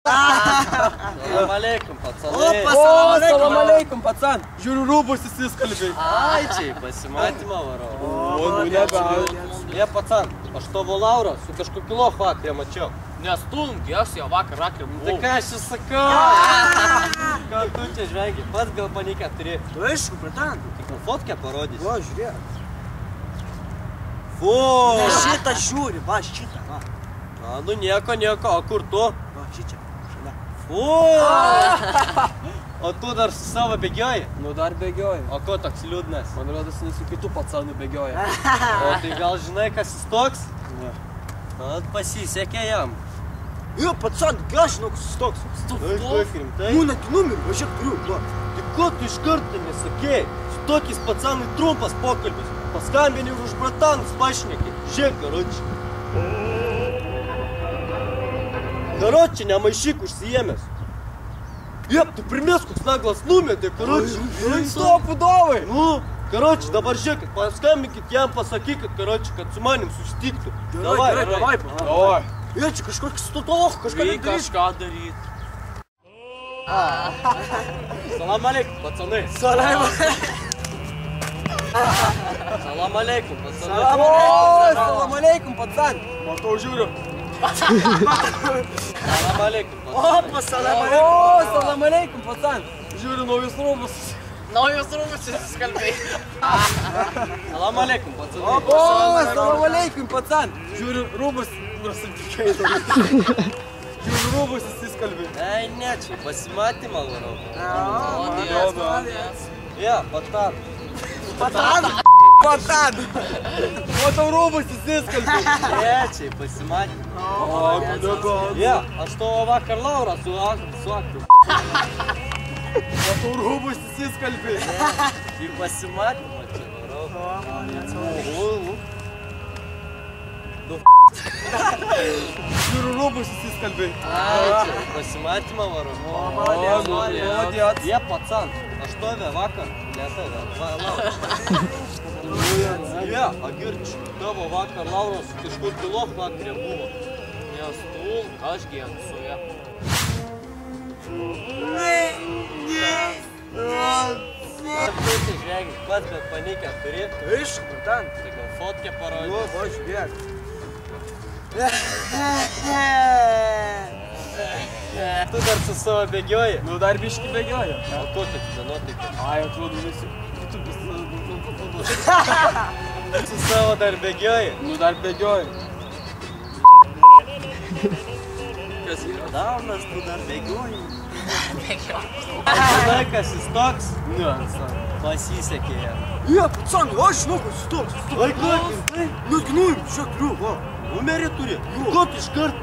Salam aleikum, pacanai. Salam aleikum, pacan. Žiūriu, rūbus įsiskalbiai. Ai, čia į pasimatymą varau. O, nu nebe. Je, pacan, aš tavo Laurą su kažkokiu lochu akrė mačiau. Nestumk, aš jau vakar akrė buvau. Tai ką aš čia sakau? Ką tu čia žvengi? Pats gal panikę turi. Tu aišku, bratan. Tik man fotkę parodys. Va, žiūrėk. Fu! Ne šitą žiūri, va, šitą, va. A, nu nieko, o kur tu? Va, šičia, šalia. Fu! O tu dar su savo bėgioji? Nu dar bėgioju. O ko toks liūdnas? Man rodos, su kitų pacanų bėgioja. O tai gal žinai, kas jis toks? Ne. Na, pasisekė jam. Jo, pacan, ką žinau, kas jis toks. Aš daug rimtai. Nu, net numirį, važiuok turiu, va. Tai ko tu iš karto nesakei? Su tokiais pacanai trumpas pokalbis. Paskambini ir už bratanus pašneki. Žiūrėk, karoči. Karoči, nemaišyk užsiėmęs. Jep, tu primės, koks naglas numetė, karoči. Stop, udovai. Nu, karoči, dabar žiūrėkit, paskambinkit jam, pasakykit, karoči, kad su manim susitiktų. Gerai, davai. Davai. Jo, čia kažkoks stutoloch, kažką Reikia nedarys. kažką daryti. Salam aleikum, pacanai. Salam aleikum, pacanai. Salam aleikum, pacan. Matau, žiūriu. Salam aleikum, pacanai. Opa, salam. Salam aleikum, pacan. Žiūriu, naujus rūbus. Naujus rūbus įsiskalbiai. Salam aleikum, pacanai. Salam aleikum, pacan. Žiūriu, rūbus nusitikėjai. Žiūriu, rūbus įsiskalbiai. Ai, ne, čia pasimatymą varau. Malonės. Ja, patan. Patan. Matau, rūbus įsiskalbiai. Ne, čia pasimatymą. O, kodėl? Ja, aš tavo vakar Laurą su aktu. Matau, rūbus įsiskalbiai. Į pasimatymą čia varau. Žiūriu, rūbus įsiskalbiai. Ai, čia pasimatymą varau. Молодец. Je, pacan, aš tave vakar, ne tave, Laura. Je, agirč, tavo vakar Laura su kažkokiu lochu akrė buvo. Nestumk, aš gyvenu su ja. Ar tu tai žvengi, pats bet panikę turi? Aišku, bratan. Tai gal fotkę Jo, parodys? va, žiūrėk. Tu dar su savo bėgioji? Nu, dar biški bėgioja. O ko tu tada nuotaika? Ai, atrodo, visi. Su savo dar bėgioji? Nu, dar bėgioja. Kas yra? Daunas, tu dar bėgioji? Žinai, kas jis toks? Ne, Pasisekė jam. Jo, pacan, aš žinau, kas jis toks. Ai, kokis, tai? Nes gnojim, žiūrėk, turiu, va. Numerį turi? Ko tu iš karto?